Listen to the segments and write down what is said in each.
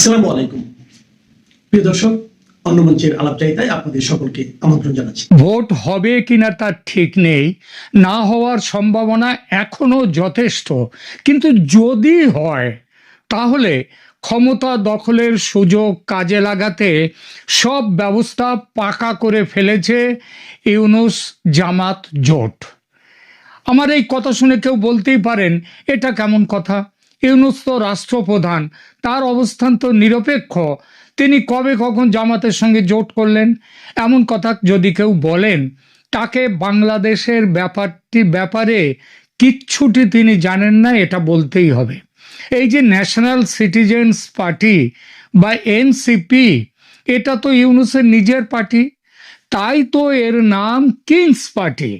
আসসালামু আলাইকুম প্রিয় দর্শক, অন্যমঞ্চের আলাপচারিতায় আপনাদের সকলকে আমন্ত্রণ জানাচ্ছি। ভোট হবে কিনা তার ঠিক নেই, না হওয়ার সম্ভাবনা এখনো যথেষ্ট, কিন্তু যদি হয় তাহলে ক্ষমতা দখলের সুযোগ কাজে লাগাতে সব ব্যবস্থা পাকা করে ফেলেছে ইউনূস জামাত জোট। আমার এই কথা শুনে কেউ বলতেই পারেন, এটা কেমন কথা? ইউনূস তো রাষ্ট্রপ্রধান, তার অবস্থান তো নিরপেক্ষ, তিনি কবে কখন জামাতের সঙ্গে জোট করলেন? এমন কথা যদি কেউ বলেন, তাকে বাংলাদেশের ব্যাপারে কিচ্ছুটি তিনি জানেন না, এটা বলতেই হবে। এই যে ন্যাশনাল সিটিজেন্স পার্টি বা এনসিপি, এটা তো ইউনূসের নিজের পার্টি, তাই তো এর নাম কিংস পার্টি।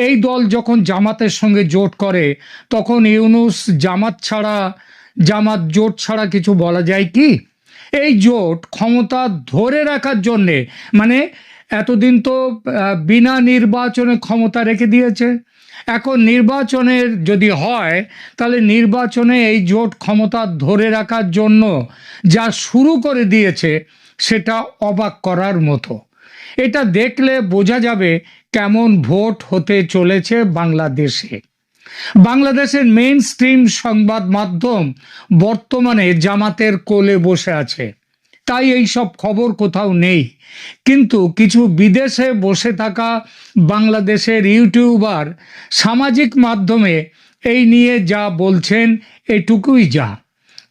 এই দল যখন জামাতের সঙ্গে জোট করে, তখন ইউনূস জামাত জোট ছাড়া কিছু বলা যায় কি? এই জোট ক্ষমতা ধরে রাখার জন্যে, মানে এতদিন তো বিনা নির্বাচনে ক্ষমতা রেখে দিয়েছে, এখন নির্বাচনের যদি হয় তাহলে নির্বাচনে এই জোট ক্ষমতা ধরে রাখার জন্য যা শুরু করে দিয়েছে সেটা অবাক করার মতো। এটা দেখলে বোঝা যাবে কেমন ভোট হতে চলেছে বাংলাদেশে। বাংলাদেশের মেইন স্ট্রিম সংবাদ মাধ্যম বর্তমানে জামাতের কোলে বসে আছে, তাই এই সব খবর কোথাও নেই। কিন্তু কিছু বিদেশে বসে থাকা বাংলাদেশের ইউটিউবার সামাজিক মাধ্যমে এই নিয়ে যা বলছেন এটুকুই যা।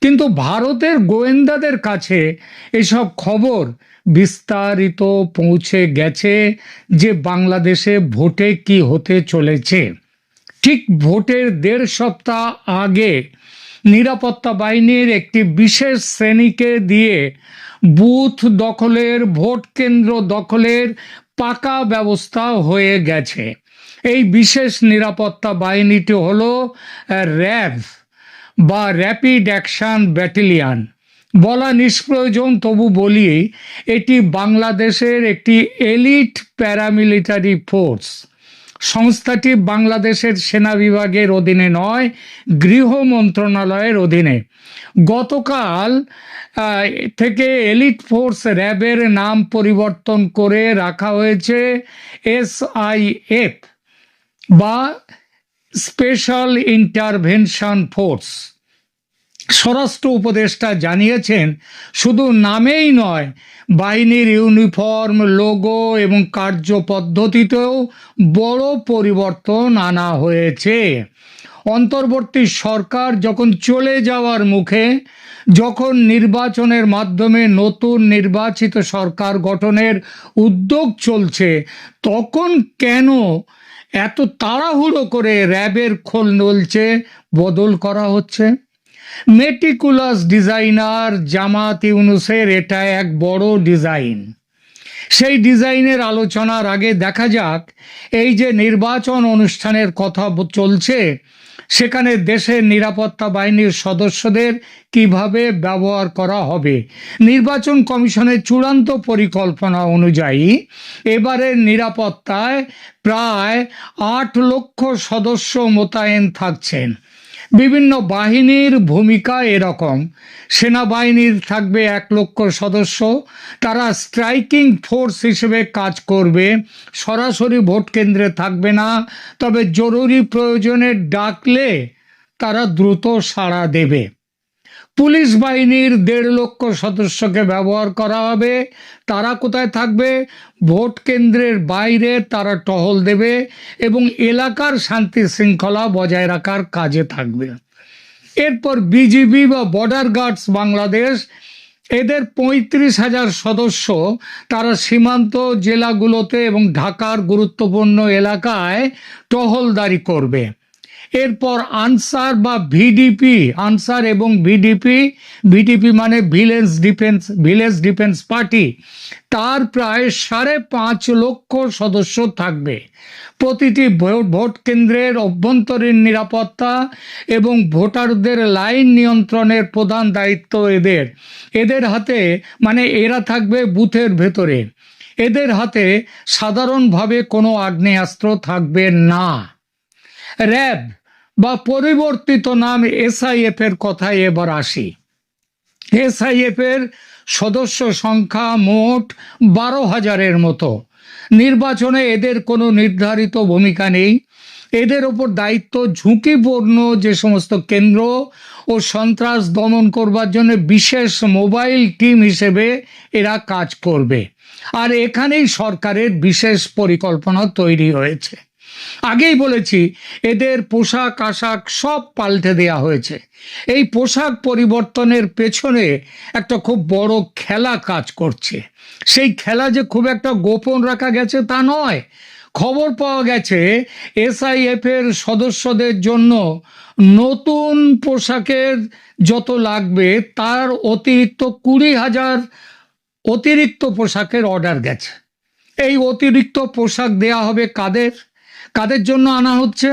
কিন্তু ভারতের গোয়েন্দাদের কাছে এসব খবর বিস্তারিত পৌঁছে গেছে যে বাংলাদেশে ভোটে কি হতে চলেছে। ঠিক ভোটের 1.5 সপ্তাহ আগে নিরাপত্তা বাহিনীর একটি বিশেষ শ্রেণীকে দিয়ে বুথ দখলের, ভোট কেন্দ্র দখলের পাকা ব্যবস্থা হয়ে গেছে। এই বিশেষ নিরাপত্তা বাহিনীটি হলো র্যাব বা র্যাপিড অ্যাকশন ব্যাটালিয়ন। বলা নিষ্প্রয়োজন, তবু বলি, এটি বাংলাদেশের একটি এলিট প্যারামিলিটারি ফোর্স। সংস্থাটি বাংলাদেশের সেনা বিভাগের অধীনে নয়, গৃহ মন্ত্রণালয়ের অধীনে। গতকাল থেকে এলিট ফোর্স র্যাবের নাম পরিবর্তন করে রাখা হয়েছে SIF বা স্পেশাল ইন্টারভেনশন ফোর্স। স্বরাষ্ট্র উপদেষ্টা জানিয়েছেন, শুধু নামেই নয়, বাহিনীর ইউনিফর্ম, লোগো এবং কার্যপদ্ধতিতেও বড় পরিবর্তন আনা হয়েছে। অন্তর্বর্তী সরকার যখন চলে যাওয়ার মুখে, যখন নির্বাচনের মাধ্যমে নতুন নির্বাচিত সরকার গঠনের উদ্যোগ চলছে, তখন কেন এত তাড়াহুড়ো করে র্যাবের খোল নলছে বদল করা হচ্ছে? মেটিকুলাস ডিজাইনার জামাত ইউনূসের এটা এক বড় ডিজাইন। সেই ডিজাইনের আলোচনার আগে দেখা যাক, এই যে নির্বাচন অনুষ্ঠানের কথা চলছে, সেখানে দেশের নিরাপত্তা বাহিনীর সদস্যদের কিভাবে ব্যবহার করা হবে। নির্বাচন কমিশনের চূড়ান্ত পরিকল্পনা অনুযায়ী এবারের নিরাপত্তায় প্রায় 8 লক্ষ সদস্য মোতায়েন থাকছেন। বিভিন্ন বাহিনীর ভূমিকা এরকম: সেনাবাহিনীর থাকবে 1 লক্ষ সদস্য, তারা স্ট্রাইকিং ফোর্স হিসেবে কাজ করবে, সরাসরি ভোট কেন্দ্রে থাকবে না, তবে জরুরি প্রয়োজনে ডাকলে তারা দ্রুত সাড়া দেবে। পুলিশ বাহিনীর 1.5 লক্ষ সদস্যকে ব্যবহার করা হবে। তারা কোথায় থাকবে? ভোট কেন্দ্রের বাইরে তারা টহল দেবে এবং এলাকার শান্তি শৃঙ্খলা বজায় রাখার কাজে থাকবে। এরপর বিজিবি বা বর্ডার গার্ডস বাংলাদেশ, এদের 35,000 সদস্য, তারা সীমান্ত জেলাগুলোতে এবং ঢাকার গুরুত্বপূর্ণ এলাকায় টহলদারি করবে। এরপর আনসার বা ভিডিপি, আনসার এবং ভিডিপি মানে ভিলেজ ডিফেন্স পার্টি, তার প্রায় 5.5 লক্ষ সদস্য থাকবে। প্রতিটি ভোট কেন্দ্রের অভ্যন্তরীণ নিরাপত্তা এবং ভোটারদের লাইন নিয়ন্ত্রণের প্রধান দায়িত্ব এদের হাতে, মানে এরা থাকবে বুথের ভেতরে। এদের হাতে সাধারণভাবে কোনো আগ্নেয়াস্ত্র থাকবে না। র্যাব বা পরিবর্তিত নাম SIF এর কথায় এবার আসি। এসআইএফ এর সদস্য সংখ্যা মোট 12,000-এর মতো। নির্বাচনে এদের কোনো নির্ধারিত ভূমিকা নেই। এদের ওপর দায়িত্ব ঝুঁকিপূর্ণ যে সমস্ত কেন্দ্র ও সন্ত্রাস দমন করবার জন্য বিশেষ মোবাইল টিম হিসেবে এরা কাজ করবে। আর এখানেই সরকারের বিশেষ পরিকল্পনা তৈরি হয়েছে। আগেই বলেছি, এদের পোশাক আশাক সব পাল্টে দেয়া হয়েছে। এই পোশাক পরিবর্তনের পেছনে একটা খুব বড় খেলা কাজ করছে। সেই খেলা যে খুব একটা গোপন রাখা গেছে তা নয়। খবর পাওয়া গেছে এসআইএফ এর সদস্যদের জন্য নতুন পোশাকের যত লাগবে তার অতিরিক্ত 20,000 অতিরিক্ত পোশাকের অর্ডার গেছে। এই অতিরিক্ত পোশাক দেয়া হবে কাদের কাদের জন্য আনা হচ্ছে?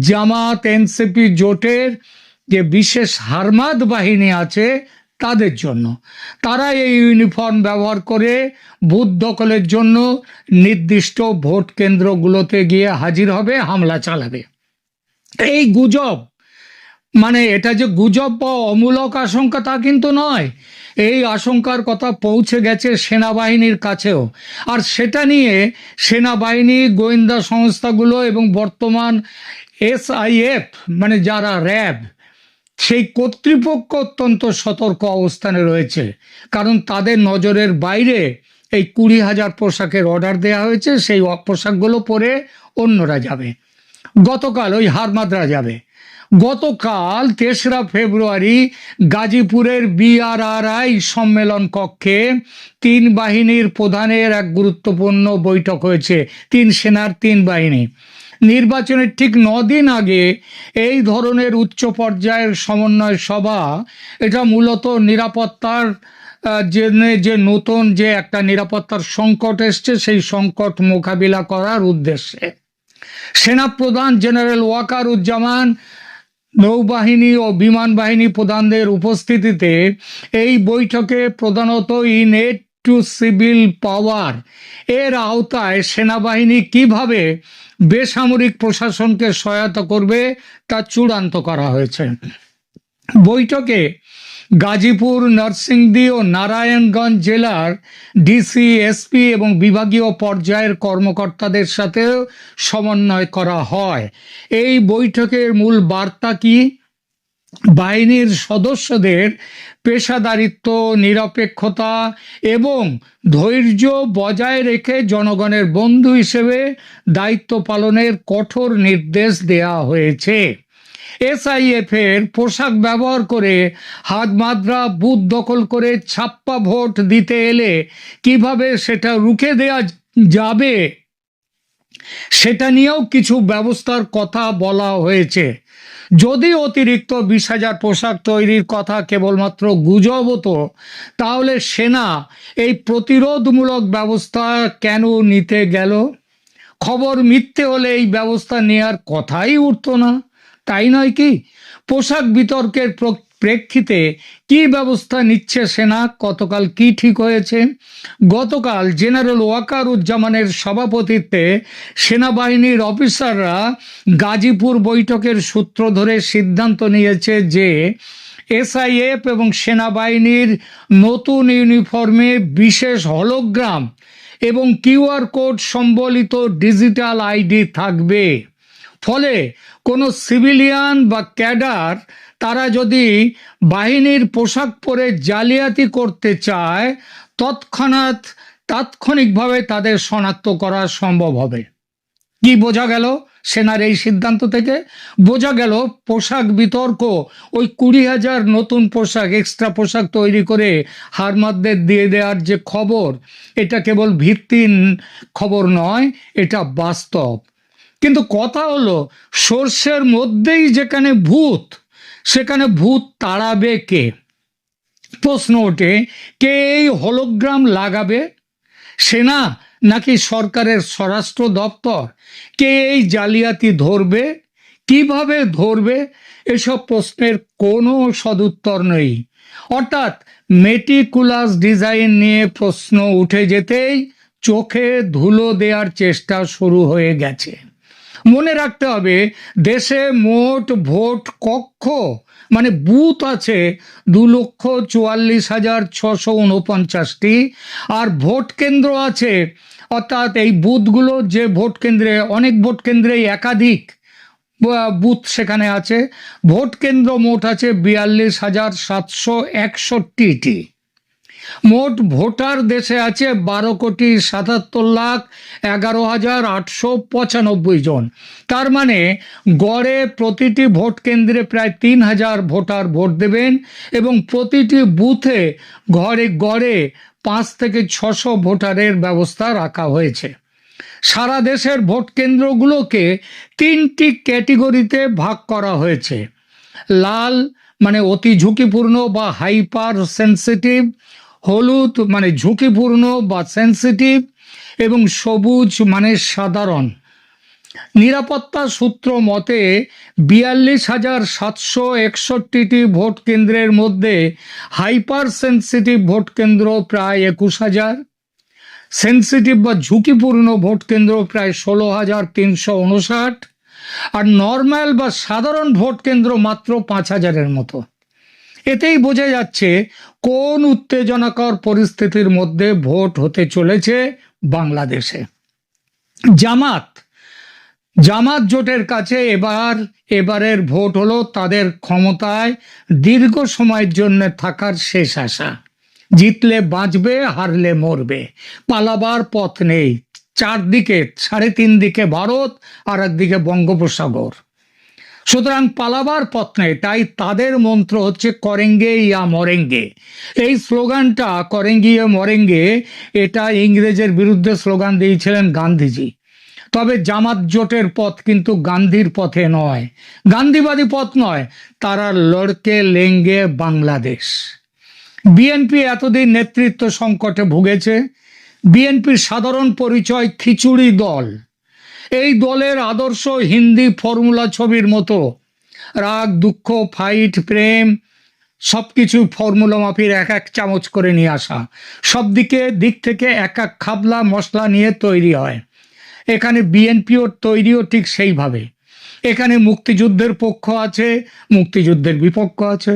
জামাত এনসিপি জোটের যে বিশেষ হারমাদ বাহিনী আছে তাদের জন্য। তারা এই ইউনিফর্ম ব্যবহার করে বুথ দখলের জন্য নির্দিষ্ট ভোট কেন্দ্রগুলোতে গিয়ে হাজির হবে, হামলা চালাবে। এই গুজব, মানে এটা যে গুজব বা অমূলক আশঙ্কা তা কিন্তু নয়। এই আশঙ্কার কথা পৌঁছে গেছে সেনাবাহিনীর কাছেও। আর সেটা নিয়ে সেনাবাহিনী, গোয়েন্দা সংস্থাগুলো এবং বর্তমান এসআইএফ মানে যারা র্যাব, সেই কর্তৃপক্ষ অত্যন্ত সতর্ক অবস্থানে রয়েছে। কারণ তাদের নজরের বাইরে এই 20,000 পোশাকের অর্ডার দেওয়া হয়েছে। সেই পোশাকগুলো পরে অন্যরা যাবে। গতকাল ওই হারমাদরা যাবে। গতকাল 3রা ফেব্রুয়ারি গাজীপুরের বিআরআরআই সম্মেলন কক্ষে 3 বাহিনীর প্রধানের এক গুরুত্বপূর্ণ বৈঠক হয়েছে। 3 সেনার 3 বাহিনী। নির্বাচনের ঠিক 9 দিন আগে এই ধরনের উচ্চ পর্যায়ের সমন্বয় সভা, এটা মূলত নিরাপত্তার যে নতুন যে একটা নিরাপত্তার সংকট এসছে সেই সংকট মোকাবিলা করার উদ্দেশ্যে। সেনাপ্রধান জেনারেল ওয়াকারুজ্জামান, নৌবাহিনী ও বিমান বাহিনী প্রধানদের উপস্থিতিতে এই বৈঠকে প্রধানত ইনএড টু সিভিল পাওয়ার এর আওতায় সেনাবাহিনী কিভাবে বেসামরিক প্রশাসনকে সহায়তা করবে তা চূড়ান্ত করা হয়েছে। বৈঠকে গাজীপুর, নরসিংদী ও নারায়ণগঞ্জ জেলার ডিসি, এসপি এবং বিভাগীয় পর্যায়ের কর্মকর্তাদের সাথেও সমন্বয় করা হয়। এই বৈঠকের মূল বার্তা কি? বাহিনীর সদস্যদের পেশাদারিত্ব, নিরপেক্ষতা এবং ধৈর্য বজায় রেখে জনগণের বন্ধু হিসেবে দায়িত্ব পালনের কঠোর নির্দেশ দেয়া হয়েছে। এসআইএফ এর পোশাক ব্যবহার করে হাতমাদ্রা বুথ দখল করে ছাপ্পা ভোট দিতে এলে কিভাবে সেটা রুখে দেয়া যাবে সেটা নিয়েও কিছু ব্যবস্থার কথা বলা হয়েছে। যদি অতিরিক্ত 20,000 পোশাক তৈরির কথা কেবলমাত্র গুজব হতো, তাহলে সেনা এই প্রতিরোধমূলক ব্যবস্থা কেন নিতে গেল? খবর মিথ্যে হলে এই ব্যবস্থা নেওয়ার কথাই উঠতো না, তাই নয় কি? পোশাক বিতর্কের প্রেক্ষিতে কি ব্যবস্থা নিচ্ছে সেনা? গতকাল কি ঠিক হয়েছে? গতকাল জেনারেল ওয়াকারুজ্জামানের সভাপতিত্বে সেনাবাহিনীর অফিসাররা গাজীপুর বৈঠকের সূত্র ধরে সিদ্ধান্ত নিয়েছে যে এসআইএফ এবং সেনাবাহিনীর নতুন ইউনিফর্মে বিশেষ হলোগ্রাম এবং কিউআর কোড সম্বলিত ডিজিটাল আইডি থাকবে। ফলে কোনো সিভিলিয়ান বা ক্যাডার তারা যদি বাহিনীর পোশাক পরে জালিয়াতি করতে চায়, তাৎক্ষণিকভাবে তাদের শনাক্ত করা সম্ভব হবে। কি বোঝা গেল সেনার এই সিদ্ধান্ত থেকে? বোঝা গেল পোশাক বিতর্ক, ওই 20,000 নতুন পোশাক, এক্সট্রা পোশাক তৈরি করে হারমাদদের দিয়ে দেওয়ার যে খবর, এটা কেবল ভিত্তিহীন খবর নয়, এটা বাস্তব। কিন্তু কথা হলো, সর্ষের মধ্যেই যেখানে ভূত, সেখানে ভূত তাড়াবে কে? প্রশ্ন ওঠে, কে এই হলোগ্রাম লাগাবে? সেনা নাকি সরকারের স্বরাষ্ট্র দপ্তর? কে এই জালিয়াতি ধরবে? কিভাবে ধরবে? এসব প্রশ্নের কোনো সদুত্তর নেই। অর্থাৎ মেটিকুলাস ডিজাইন নিয়ে প্রশ্ন উঠে যেতেই চোখে ধুলো দেওয়ার চেষ্টা শুরু হয়ে গেছে। মনে রাখতে হবে, দেশে মোট ভোট কক্ষ মানে বুথ আছে 2,44,649টি, আর ভোট কেন্দ্র আছে, অর্থাৎ এই বুথগুলো যে ভোট কেন্দ্রে, অনেক ভোট কেন্দ্রেই একাধিক বুথ সেখানে আছে, ভোট কেন্দ্র মোট আছে 42,761টি। মোট ভোটার দেশে আছে 12,77,11,895 জন। তার মানে গড়ে প্রতিটি ভোট কেন্দ্রে প্রায় 3,000 ভোটার ভোট দেবেন, এবং প্রতিটি বুথে ঘরে গড়ে 5 থেকে 600 ভোটারের ব্যবস্থা রাখা হয়েছে। সারা দেশের ভোট কেন্দ্রগুলোকে 3টি ক্যাটেগরিতে ভাগ করা হয়েছে। লাল মানে অতি ঝুঁকিপূর্ণ বা হাইপার সেন্সিটিভ, হলুদ মানে ঝুঁকিপূর্ণ বা সেন্সিটিভ, এবং সবুজ মানে সাধারণ। নিরাপত্তা সূত্র মতে 42,761টি ভোট কেন্দ্রের মধ্যে হাইপার সেন্সিটিভ ভোট কেন্দ্র প্রায় 21,000, সেন্সিটিভ বা ঝুঁকিপূর্ণ ভোট কেন্দ্র প্রায় 16,359, আর নর্মাল বা সাধারণ ভোট কেন্দ্র মাত্র 5,000-এর মতো। এতেই বোঝা যাচ্ছে কোন উত্তেজনাকর পরিস্থিতির মধ্যে ভোট হতে চলেছে বাংলাদেশে। জামাত জোটের কাছে এবারের ভোট হলো তাদের ক্ষমতায় দীর্ঘ সময়ের জন্য থাকার শেষ আশা। জিতলে বাঁচবে, হারলে মরবে, পালাবার পথ নেই। চারদিকে 3.5 দিকে ভারত, আর একদিকে বঙ্গোপসাগর, সুতরাং পালাবার পথ নেই। তাই তাদের মন্ত্র হচ্ছে করেঙ্গে ইয়া মরেঙ্গে। এই স্লোগানটা করেঙ্গে ইয়া মরেঙ্গে, এটা ইংরেজের বিরুদ্ধে স্লোগান দিয়েছিলেন গান্ধীজি। তবে জামাত জোটের পথ কিন্তু গান্ধীর পথে নয়, গান্ধীবাদী পথ নয়, তারা লড়কে লেঙ্গে বাংলাদেশ। বিএনপি এতদিন নেতৃত্ব সংকটে ভুগেছে। বিএনপির সাধারণ পরিচয় খিচুড়ি দল। এই দলের আদর্শ হিন্দি ফর্মুলা ছবির মতো, রাগ, দুঃখ, ফাইট, প্রেম সবকিছু ফর্মুলা মাফির এক এক চামচ করে নিয়ে আসা, সব দিক থেকে এক এক খাবলা মশলা নিয়ে তৈরি হয়। এখানে বিএনপিও তৈরিও ঠিক সেইভাবে। এখানে মুক্তিযুদ্ধের পক্ষ আছে, মুক্তিযুদ্ধের বিপক্ষ আছে,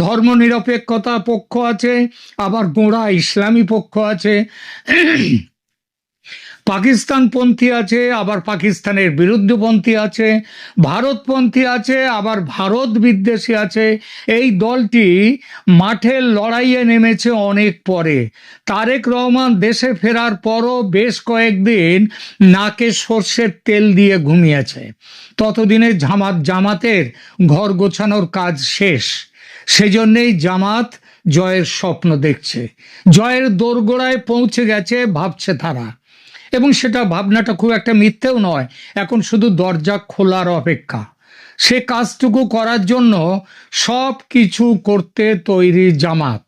ধর্মনিরপেক্ষতা পক্ষ আছে, আবার গোঁড়া ইসলামী পক্ষ আছে, পাকিস্তানপন্থী আছে, আবার পাকিস্তানের বিরুদ্ধপন্থী আছে, ভারতপন্থী আছে, আবার ভারত বিদ্বেষী আছে। এই দলটি মাঠের লড়াইয়ে নেমেছে অনেক পরে। তারেক রহমান দেশে ফেরার পরও বেশ কয়েকদিন নাকে সর্ষের তেল দিয়ে ঘুমিয়েছে। ততদিনে জামাতের ঘর গোছানোর কাজ শেষ। সেজন্যেই জামাত জয়ের স্বপ্ন দেখছে, জয়ের দোরগোড়ায় পৌঁছে গেছে ভাবছে তারা। এবং সেটা ভাবনাটা খুব একটা মিথ্যেও নয়, এখন শুধু দরজা খোলার অপেক্ষা। সে কাজটুকু করার জন্য সব কিছু করতে তৈরি জামাত।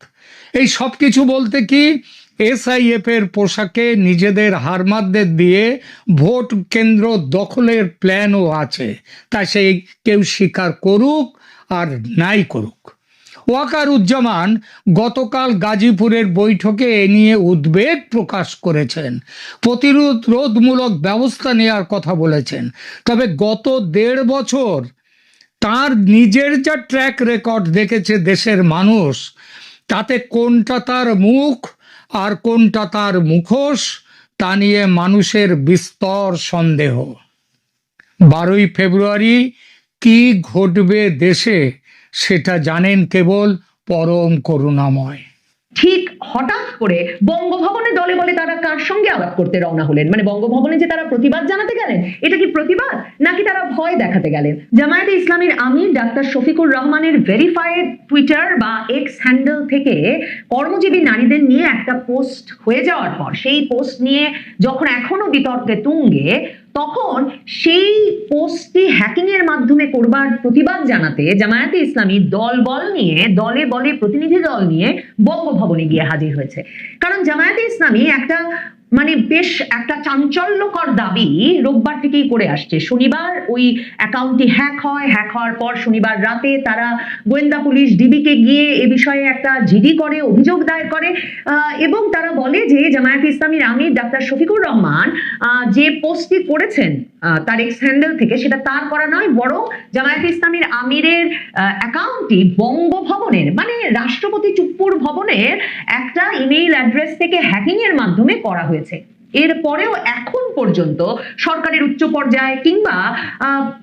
এই সব কিছু বলতে কি, এসআইএফ এর পোশাকে নিজেদের হারমাদদের দিয়ে ভোট কেন্দ্র দখলের প্ল্যানও আছে। তা সেই কেউ স্বীকার করুক আর নাই করুক। ওয়াকারুজ্জামান গতকাল গাজীপুরের বৈঠকে এ নিয়ে উদ্বেগ প্রকাশ করেছেন, প্রতিরোধমূলক ব্যবস্থা নেওয়ার কথা বলেছেন। তবে গত 1.5 বছর তার নিজের যা ট্র্যাক রেকর্ড দেখেছে দেশের মানুষ, তাতে কোনটা তার মুখ আর কোনটা তার মুখোশ তা নিয়ে মানুষের বিস্তর সন্দেহ। 12ই ফেব্রুয়ারি কি ঘটবে দেশে সেটা জানেন কেবল পরম করুণাময়। ঠিক হঠাৎ করে বঙ্গভবনে দলে বলে তারা কার সঙ্গে আলাপ করতে রওনা হলেন? মানে বঙ্গভবনে যে তারা প্রতিবাদ জানাতে গেলেন, এটা কি প্রতিবাদ নাকি তারা ভয় দেখাতে গেলেন? জামায়াতে ইসলামীর আমির ডাক্তার শফিকুর রহমানের ভেরিফাইড টুইটার বা এক্স হ্যান্ডেল থেকে কর্মজীবী নারীদের নিয়ে একটা পোস্ট হয়ে যাওয়ার পর, সেই পোস্ট নিয়ে যখন এখনো বিতর্কে তুঙ্গে, তখন সেই পোস্টটি হ্যাকিং এর মাধ্যমে করবার প্রতিবাদ জানাতে জামায়াতে ইসলামী দলে বলে প্রতিনিধি দল নিয়ে বঙ্গভবনে গিয়ে হাজির হয়েছে। কারণ জামায়াতে ইসলামী একটা মানে বেশ একটা চাঞ্চল্যকর দাবি রোববার থেকেই করে আসছে। শনিবার ওই অ্যাকাউন্টটি হ্যাক হওয়ার পর শনিবার রাতে তারা গোয়েন্দা পুলিশ ডিবিকে গিয়ে এ বিষয়ে একটা জিডি করে, অভিযোগ দায়ের করে এবং তারা বলে যে জামায়াতে ইসলামীর আমির ডাক্তার শফিকুর রহমান যে পোস্টটি করেছেন তার এক্স হ্যান্ডেল থেকে, সেটা তার করা নয়, বরং জামায়াতে ইসলামীর আমিরের অ্যাকাউন্টটি বঙ্গভবনের মানে রাষ্ট্রপতি চুপ্পুর ভবনের একটা ইমেইল অ্যাড্রেস থেকে হ্যাকিং এর মাধ্যমে করা হয়েছে। এরপরেও এখন পর্যন্ত সরকারের উচ্চ পর্যায়ে কিংবা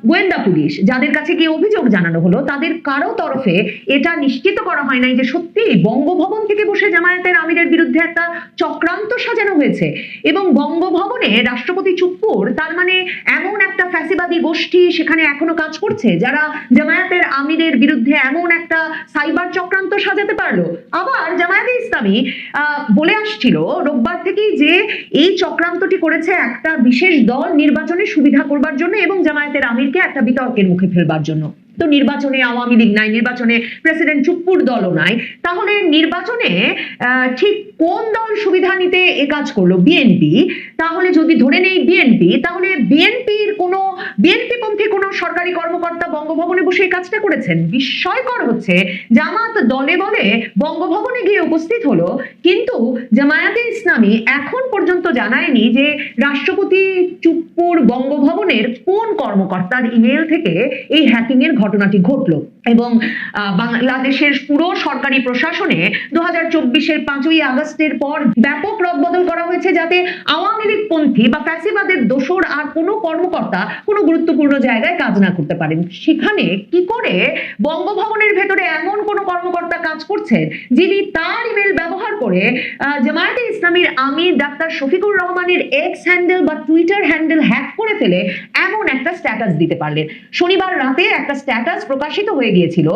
গোয়েন্দা পুলিশ যাদের কাছে গিয়ে অভিযোগ জানানো হলো, তাদের কারো তরফে এটা নিশ্চিত করা হয় নাই যে সত্যি বঙ্গভবন থেকে বসে জামায়াতের আমিরের বিরুদ্ধে একটা চক্রান্ত সাজানো হয়েছে এবং বঙ্গভবনে রাষ্ট্রপতি চুপ্পুর তার মানে এমন একটা ফ্যাসিবাদী গোষ্ঠী সেখানে এখনো কাজ করছে যারা জামায়াতের আমিরের বিরুদ্ধে এমন একটা সাইবার চক্রান্ত সাজাতে পারলো। আবার জামায়াতে ইসলামী বলে আসছিল রোববার থেকেই যে এই চক্রান্তটি করেছে একটা বিশেষ দল নির্বাচনে সুবিধা করবার জন্য এবং জামায়াতের আমিরকে একটা বিতর্কের মুখে ফেলবার জন্য। তো নির্বাচনে আওয়ামী লীগ নাই, নির্বাচনে প্রেসিডেন্ট চুপ্পুর দলও নাই, তাহলে নির্বাচনে ঠিক কোন দল সুবিধা নিতে এ কাজ করলো? বিএনপি। তাহলে যদি ধরে নেই বিএনপি, তাহলে বিএনপিপন্থী কোনো সরকারি কর্মকর্তা বঙ্গভবনে বসে এই কাজটা করেছেন? বিস্ময়কর হচ্ছে জামাত দলে বলে বঙ্গভবনে গিয়ে উপস্থিত হলো, কিন্তু জামায়াতে ইসলামী এখন পর্যন্ত জানায়নি যে রাষ্ট্রপতি চুপ্পুর বঙ্গভবনের কোন কর্মকর্তার ইমেল থেকে এই হ্যাকিং এর ঘটনাটি ঘটলো। এবং বাংলাদেশের পুরো সরকারি প্রশাসনে 2024-এর 5ই আগস্টের পর ব্যাপক রদবদল করা হয়েছে যাতে আওয়ামী লীগ পন্থী বা ফ্যাসিবাদের দোসর আর কোনো কর্মকর্তা কোনো গুরুত্বপূর্ণ জায়গায় কাজ না করতে পারেন। সেখানে কি করে বঙ্গভবনের ভেতরে এমন কোন কর্মকর্তা কাজ করছেন যিনি তার ইমেল ব্যবহার করে জামায়াতে ইসলামীর আমির ডাক্তার শফিকুর রহমানের এক্স হ্যান্ডেল বা টুইটার হ্যান্ডেল হ্যাক করে ফেলে এমন একটা স্ট্যাটাস দিতে পারলেন? শনিবার রাতে একটা স্ট্যাটাস প্রকাশিত হয়ে গিয়েছিল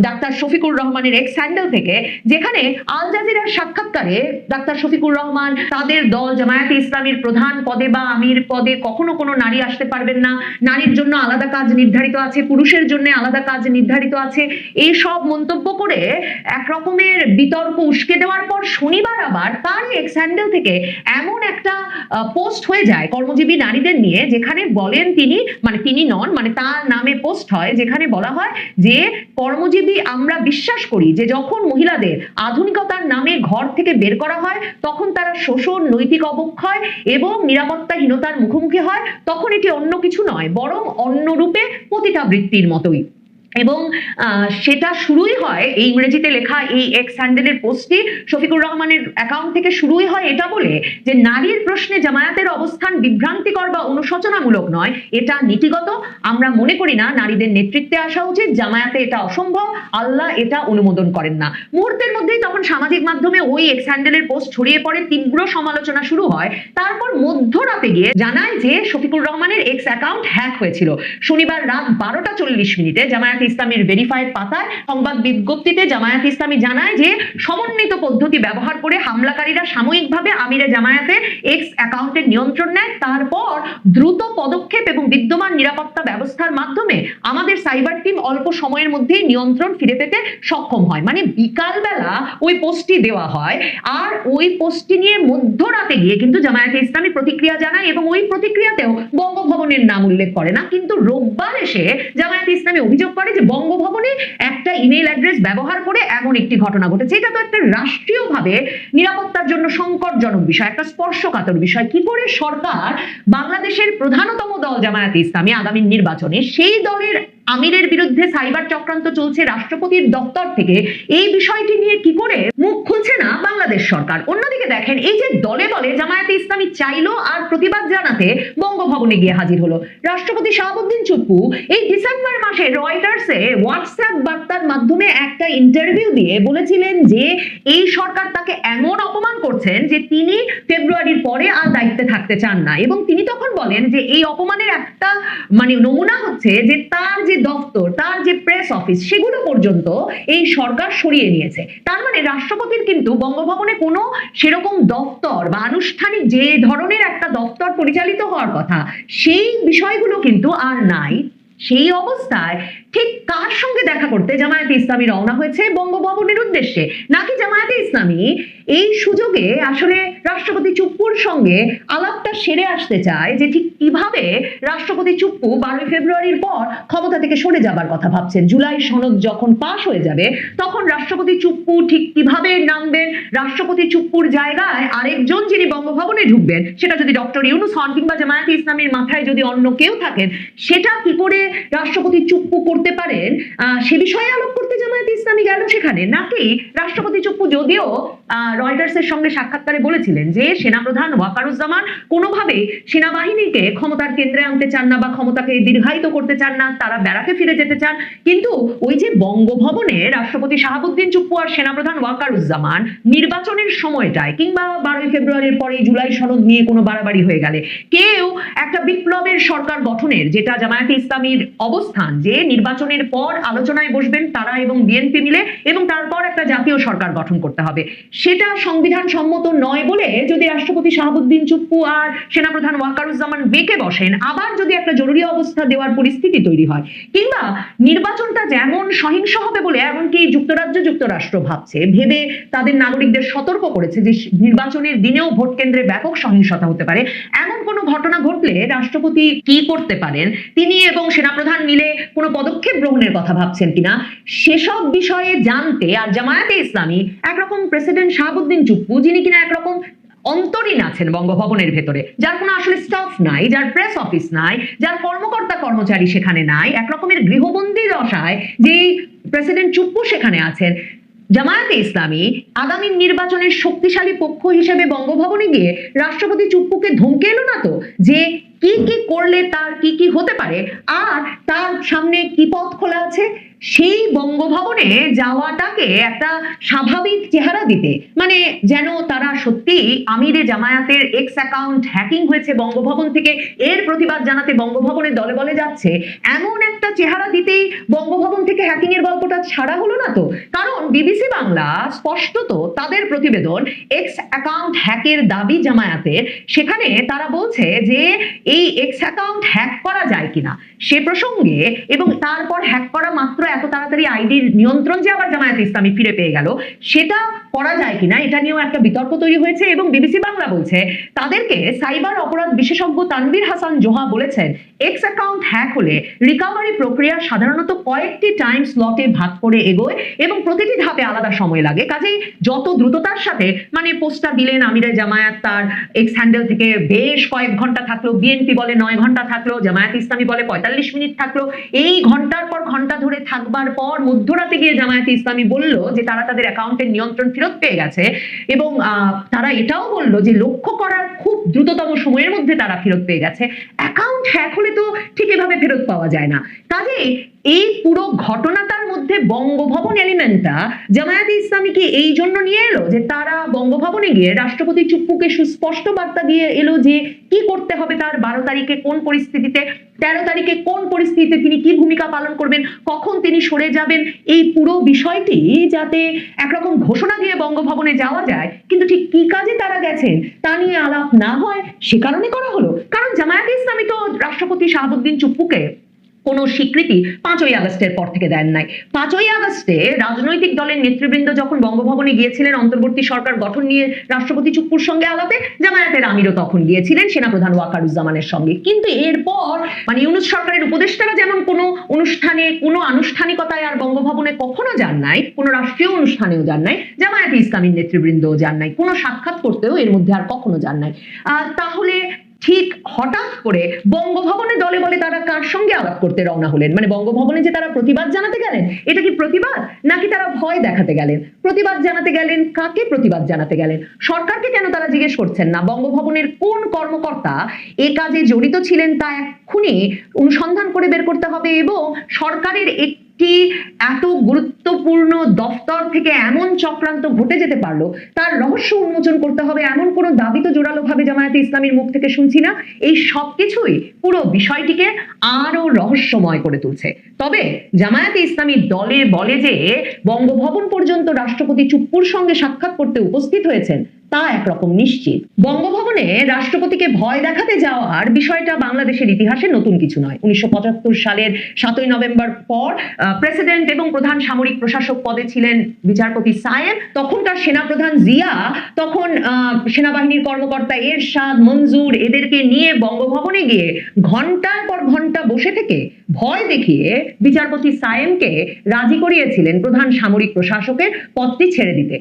ডাক্তার শফিকুর রহমানের এক্স হ্যান্ডেল থেকে, যেখানে আল জাজিরার সাক্ষাৎকারে ডাক্তার শফিকুর রহমান তাদের দল জামায়াতে ইসলামীর প্রধান পদে বা আমির পদে কখনো কোনো নারী আসতে পারবেন না, নারীর জন্য আলাদা কাজ নির্ধারিত আছে, পুরুষের জন্য আলাদা কাজ নির্ধারিত আছে, এই সব মন্তব্য করে এক রকমের বিতর্ক উস্কে দেওয়ার পর শনিবার আবার তার এক্স হ্যান্ডেল থেকে এমন একটা পোস্ট হয়ে যায় কর্মজীবী নারীদের নিয়ে, যেখানে বলেন তিনি নন, মানে তার নামে পোস্ট হয় যেখানে বলা হয় যে কর্মজীবী আমরা বিশ্বাস করি যে যখন মহিলাদের আধুনিকতার নামে ঘর থেকে বের করা হয় তখন তারা শোষণ, নৈতিক অবক্ষয় এবং নিরাপত্তাহীনতার মুখোমুখি হয়, তখন এটি অন্য কিছু নয় বরং অন্য রূপে পতিতাবৃত্তির মতোই। এবং সেটা শুরুই হয় এই ইংরেজিতে লেখা এই এক্স হ্যান্ডেলের পোস্টটি শফিকুর রহমানের অ্যাকাউন্ট থেকে শুরুই হয় এটা বলে যে নারীর প্রশ্নে জামায়াতের অবস্থান বিভ্রান্তিকর বা অনুশোচনামূলক নয়, এটা নীতিগত। আমরা মনে করি না নারীদের নেতৃত্বে আসা উচিত, জামায়াতে এটা অসম্ভব, আল্লাহ এটা অনুমোদন করেন না। মুহূর্তের মধ্যেই তখন সামাজিক মাধ্যমে ওই এক্স হ্যান্ডেলের পোস্ট ছড়িয়ে পড়ে, তীব্র সমালোচনা শুরু হয়। তারপর মধ্যরাতে গিয়ে জানায় যে শফিকুর রহমানের এক্স অ্যাকাউন্ট হ্যাক হয়েছিল। শনিবার রাত 12:40 জামায়াতে ইসলামীর ভেরিফাইড পাতায় সংবাদ বিজ্ঞপ্তিতে জামায়াতে ইসলামী জানায় যে সমন্বিত পদ্ধতি ব্যবহার করে হামলাকারীরা সাময়িকভাবে আমিরে জামায়াতের এক্স অ্যাকাউন্টের নিয়ন্ত্রণ নেয়, তারপর দ্রুত পদক্ষেপ এবং বিদ্যমান নিরাপত্তা ব্যবস্থার মাধ্যমে আমাদের সাইবার টিম অল্প সময়ের মধ্যেই নিয়ন্ত্রণ ফিরে পেতে সক্ষম হয়। মানে বিকালবেলা ওই পোস্টটি দেওয়া হয় আর ওই পোস্টটি নিয়ে মধ্যরাতে গিয়ে কিন্তু জামায়াতে ইসলামী প্রতিক্রিয়া জানায় এবং ওই প্রতিক্রিয়াতেও বঙ্গভবনের নাম উল্লেখ করে না, কিন্তু রোববার এসে জামায়াতে ইসলামী অভিযোগ করে যে বঙ্গভবনে একটা ইমেল অ্যাড্রেস ব্যবহার করে এমন একটি ঘটনা ঘটেছে। এটা তো একটা রাষ্ট্রীয়ভাবে নিরাপত্তার জন্য সংকটজনক বিষয়, একটা স্পর্শকাতর বিষয়। কি করে সরকার বাংলাদেশের প্রধানতম দল জামায়াতে ইসলামী আগামী নির্বাচনে সেই দলের আমিরের বিরুদ্ধে সাইবার চক্রান্ত চলছে রাষ্ট্রপতির দপ্তর থেকে, এই বিষয়টি নিয়ে কি করে মুখ খুলছে না বাংলাদেশ সরকার? অন্যদিকে দেখেন এই যে দলে বলে জামায়াতে ইসলামী চাইলো আর প্রতিবাদ জানাতে বঙ্গভবনে গিয়ে হাজির হলো রাষ্ট্রপতি শাহাবুদ্দিন চুপ্পু এই ডিসেম্বর মাসে রয়টার্সে হোয়াটসঅ্যাপ বার্তার মাধ্যমে একটা ইন্টারভিউ দিয়ে বলেছিলেন যে এই সরকার তাকে এমন অপমান করছেন যে তিনি ফেব্রুয়ারির পরে আর দায়িত্বে থাকতে চান না, এবং তিনি তখন বলেন যে এই অপমানের একটা নমুনা হচ্ছে যে তার যে দপ্তর, তার যে প্রেস অফিস, সেগুলো পর্যন্ত এই সরকার সরিয়ে নিয়েছে। তার মানে রাষ্ট্রপতির কিন্তু বঙ্গভবনে কোনো সেরকম দপ্তর বা আনুষ্ঠানিক যে ধরনের একটা দপ্তর পরিচালিত হওয়ার কথা সেই বিষয়গুলো কিন্তু আর নাই। সেই অবস্থায় ঠিক কার সঙ্গে দেখা করতে জামায়াতে ইসলামী রওনা হয়েছে বঙ্গভবনের উদ্দেশ্যে? নাকি জামায়াতে ইসলামী ইসলামী এই সুযোগে আসলে রাষ্ট্রপতি চুপ্পুর সঙ্গে আলাপটা সেরে আসতে চায় যে ঠিক কিভাবে রাষ্ট্রপতি চুপ্পু 12 ফেব্রুয়ারির পর ক্ষমতা থেকে সরে যাবার কথা ভাবছেন। জুলাই সনদ যখন পাশ হয়ে যাবে তখন রাষ্ট্রপতি চুপ্পু ঠিক কিভাবে নামবেন, রাষ্ট্রপতি চুপ্পুর জায়গায় আরেকজন যিনি বঙ্গভবনে ঢুকবেন, সেটা যদি ডক্টর ইউনূস হন কিংবা জামায়াতে ইসলামীর মাথায় যদি অন্য কেউ থাকেন, সেটা কি করে রাষ্ট্রপতি চুপ্পু করতে পারেন সে বিষয়ে আলোক করতে জামায়াতে ইসলামী গেল সেখানে। নাকি রাষ্ট্রপতি চুপ্পু যদিও রয়টার্সের সঙ্গে সাক্ষাৎকারে বলেছিলেন যে সেনাপ্রধান ওয়াকারুজ্জামান কোনোভাবেই সেনাবাহিনীকে ক্ষমতার কেন্দ্রে আনতে চান না বা ক্ষমতাকে দীর্ঘায়িত করতে চান না, তারা ব্যারাকে ফিরে যেতে চান, কিন্তু ওই যে বঙ্গভবনে রাষ্ট্রপতি শাহাবুদ্দিন চুপ্পু আর সেনাপ্রধান ওয়াকারুজ্জামান নির্বাচনের সময়টায় কিংবা 12 ফেব্রুয়ারির পরে জুলাই সনদ নিয়ে কোনো বাড়াবাড়ি হয়ে গেলে কেউ একটা বিপ্লবের সরকার গঠনের, যেটা জামায়াতে ইসলামীর অবস্থান যে নির্বাচনের পর আলোচনায় বসবেন তারা এবং বিএনপি মিলে এবং তারপর একটা জাতীয় সরকার গঠন করতে হবে, সেটা সংবিধান সম্মত নয় বলে যদি রাষ্ট্রপতি শাহাবুদ্দিন চুপ্পু আর সেনাপ্রধান ওয়াকারুজ্জামান বেঁকে বসেন, আবার যদি একটা জরুরি অবস্থা দেওয়ার পরিস্থিতি তৈরি হয়, কিংবা নির্বাচনটা যেমন সহিংস হবে বলে এমনকি যুক্তরাষ্ট্র ভাবছে, ভেবে তাদের নাগরিকদের সতর্ক করেছে যে নির্বাচনের দিনেও ভোট কেন্দ্রে ব্যাপক সহিংসতা হতে পারে, এমন কোনো ঘটনা ঘটলে রাষ্ট্রপতি কি করতে পারেন, তিনি এবং সেনাপ্রধান মিলে কোনো পদক্ষেপ গ্রহণের কথা ভাবছেন কিনা, সেসব বিষয়ে জানতে আর জামায়াতে ইসলামী একরকম প্রেসিডেন্ট শাহাবুদ্দিন চুপ্পু, যিনি কিনা একরকম অন্তরীণ আছেন বঙ্গভবনের ভেতরে, যার কোনো আসলে স্টাফ নাই, যার প্রেস অফিস নাই, যার কর্মকর্তা কর্মচারী সেখানে নাই, একরকমের গৃহবন্দী দশায় যে প্রেসিডেন্ট চুপ্পু সেখানে আছেন, জামায়াতে ইসলামী আগামী নির্বাচনের শক্তিশালী পক্ষ হিসেবে বঙ্গভবনে গিয়ে রাষ্ট্রপতি চুপ্পুকে ধমকে এলো না তো যে কি কি করলে তার কি কি হতে পারে আর তার সামনে কি পথ খোলা আছে, সেই বঙ্গভবনে যাওয়াটাকে একটা স্বাভাবিক চেহারা দিতে, মানে যেন তারা সত্যি আমিরে জামায়াতের এক্স অ্যাকাউন্ট হ্যাকিং হয়েছে বঙ্গভবন থেকে, এর প্রতিবাদ জানাতে বঙ্গভবনে দলে বলে যাচ্ছে, এমন একটা চেহারা দিতেই বঙ্গভবন থেকে হ্যাকিং এর গল্পটা ছাড়া হলো না তো। কারণ বিবিসি বাংলা স্পষ্টত তাদের প্রতিবেদন এক্স অ্যাকাউন্ট হ্যাকের দাবি জামায়াতের, সেখানে তারা বলছে যে এই এক্স অ্যাকাউন্ট হ্যাক করা যায় কিনা সে প্রসঙ্গে, এবং তারপর হ্যাক করা মাত্র এত তাড়াতাড়ি আইডির নিয়ন্ত্রণ যে আবার জামায়াতে ইসলামী ফিরে পেয়ে গেল, সেটা করা যায় কিনা এটা নিয়েও একটা বিতর্ক তৈরি হয়েছে। এবং বিবিসি বাংলা বলছে তাদেরকে সাইবার অপরাধ বিশেষজ্ঞ তানভীর হাসান জোহা বলেছেন এক্স অ্যাকাউন্ট হ্যাক হলে রিকভারি প্রক্রিয়া সাধারণত কয়েকটি টাইম স্লটে ভাগ করে এগোয় এবং প্রতিটি ধাপে আলাদা সময় লাগে, কাজেই যত দ্রুততার সাথে, মানে পোস্টটা দিলেন আমিরে জামায়াত তার এক্স হ্যান্ডেল থেকে বেশ কয়েক ঘন্টা থাকলো, বিএনপি বলে 9 ঘন্টা থাকলো, জামায়াত ইসলামী বলে 45 মিনিট থাকলো, এই ঘন্টার পর ঘন্টা ধরে থাকবার পর মধ্যরাতে গিয়ে জামায়াতে ইসলামী বলল যে তারা তাদের অ্যাকাউন্টের নিয়ন্ত্রণ ফেরত পেয়ে গেছে এবং তারা এটাও বলল যে লক্ষ্য করার খুব দ্রুততম সময়ের মধ্যে তারা ফেরত পেয়ে গেছে। অ্যাকাউন্ট হ্যাক হলে তো ঠিক এভাবে ফেরত পাওয়া যায় না, কাজেই এই পুরো ঘটনাটার মধ্যে বঙ্গভবন এলিমেন্টটা জামায়াতে ইসলামীকে এই জন্য নিয়ে এলো যে তারা বঙ্গভবনে গিয়ে রাষ্ট্রপতি চুপ্পুকে সুস্পষ্ট বার্তা দিয়ে এলো যে কি করতে হবে তার, 12 তারিখে কোন পরিস্থিতিতে, 13 তারিখে কোন পরিস্থিতিতে তিনি কি ভূমিকা পালন করবেন, কখন তিনি সরে যাবেন, এই পুরো বিষয়টি যাতে একরকম ঘোষণা দিয়ে বঙ্গভবনে যাওয়া যায়, কিন্তু ঠিক কি কাজে তারা গেছেন তা নিয়ে আলাপ না হয় সে কারণে করা হলো। কারণ জামায়াতে ইসলামী তো রাষ্ট্রপতি শাহাবুদ্দিন চুপ্পুকে কোনো স্বীকৃতি 5ই আগস্টের পর থেকে দেন নাই। 5ই আগস্টে রাজনৈতিক দলের নেতৃবৃন্দ যখন বঙ্গভবনে গিয়েছিলেন অন্তর্বর্তী সরকার গঠন নিয়ে রাষ্ট্রপতি চুপ্পুর সঙ্গে আলাপে, জামায়াতের আমিরও তখন গিয়েছিলেন সেনাপ্রধান ওয়াকারুজ্জামানের সঙ্গে, কিন্তু এরপর মানে ইউনূস সরকারের উপদেষ্টারা যেমন কোনো অনুষ্ঠানে কোনো আনুষ্ঠানিকতায় আর বঙ্গভবনে কখনো যান নাই, কোনো রাষ্ট্রীয় অনুষ্ঠানেও যান নাই, জামায়াতে ইসলামীর নেতৃবৃন্দও যান নাই, কোনো সাক্ষাৎ করতেও এর মধ্যে আর কখনো যান নাই। তাহলে ঠিক হঠাৎ করে বঙ্গভবনে দলে বলে তারা কার সঙ্গে আলাপ করতে রওনা হলেন, মানে বঙ্গভবনে যে তারা প্রতিবাদ জানাতে গেলেন, এটা কি প্রতিবাদ নাকি তারা ভয় দেখাতে গেলেন? প্রতিবাদ জানাতে গেলেন, কাকে প্রতিবাদ জানাতে গেলেন? সরকারকে কেন তারা জিজ্ঞেস করছেন না বঙ্গভবনের কোন কর্মকর্তা এ কাজে জড়িত ছিলেন তা এক্ষুনি অনুসন্ধান করে বের করতে হবে এবং সরকারের একটি এত গুরুত্বপূর্ণ দফতর থেকে এমন চক্রান্ত ঘটে যেতে পারলো তার রহস্য উন্মোচন করতে হবে, এমন কোনো দাবি তো জোরালো ভাবে জামায়াতে ইসলামীর মুখ থেকে শুনছি না। এই সবকিছুই পুরো বিষয়টিকে আরো রহস্যময় করে তুলছে। তবে জামায়াতে ইসলামী দলে বলে যে বঙ্গভবন পর্যন্ত রাষ্ট্রপতি চুপ্পুর সঙ্গে সাক্ষাৎ করতে উপস্থিত হয়েছেন, তা একরকম নিশ্চিত। বঙ্গভবনে রাষ্ট্রপতিকে ভয় দেখাতে যাওয়ার বিষয়টা বাংলাদেশের ইতিহাসে নতুন কিছু নয়। 1975 সালের 7ই নভেম্বর পর প্রেসিডেন্ট এবং প্রধান সামরিক প্রশাসক পদে ছিলেন বিচারপতি সায়েম। তখনকার সেনাপ্রধান জিয়া তখন সেনাবাহিনীর কর্মকর্তা এরশাদ, মঞ্জুর এদেরকে নিয়ে বঙ্গভবনে গিয়ে ঘন্টার পর ঘন্টা বসে থেকে ভয় দেখিয়ে বিচারপতি সায়েমকে রাজি করিয়েছিলেন প্রধান সামরিক প্রশাসকের পদটি ছেড়ে দিতে।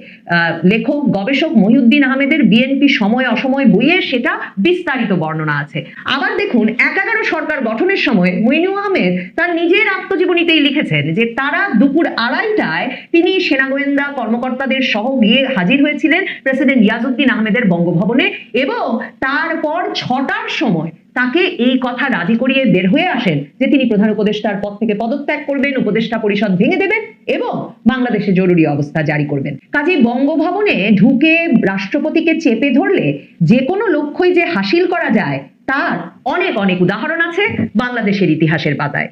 লেখক গবেষক মহিউদ্দিন আহমেদের বিএনপি সময় অসময় বইয়ে সেটা বিস্তারিত বর্ণনা আছে। আবার দেখুন 11 সরকার গঠনের সময় মইনু আহমেদ তার নিজের আত্মজীবনীতেই লিখেছেন যে তারা দুপুর 2:30টায় তিনি সেনা গোয়েন্দা কর্মকর্তাদের সহ গিয়ে হাজির হয়েছিলেন প্রেসিডেন্ট ইয়াজউদ্দিন আহমেদের বঙ্গভবনে এবং তারপর 6টার সময় তাকে এই কথা রাজি করিয়ে বের হয়ে আসেন যে তিনি প্রধান উপদেষ্টার পদ থেকে পদত্যাগ করবেন, উপদেষ্টা পরিষদ ভেঙে দেবেন এবং বাংলাদেশে জরুরি অবস্থা জারি করবেন। কাজেই বঙ্গভবনে ঢুকে রাষ্ট্রপতিকে চেপে ধরলে যে কোনো লক্ষ্যই যে হাসিল করা যায় তার অনেক অনেক উদাহরণ আছে বাংলাদেশের ইতিহাসের পাতায়।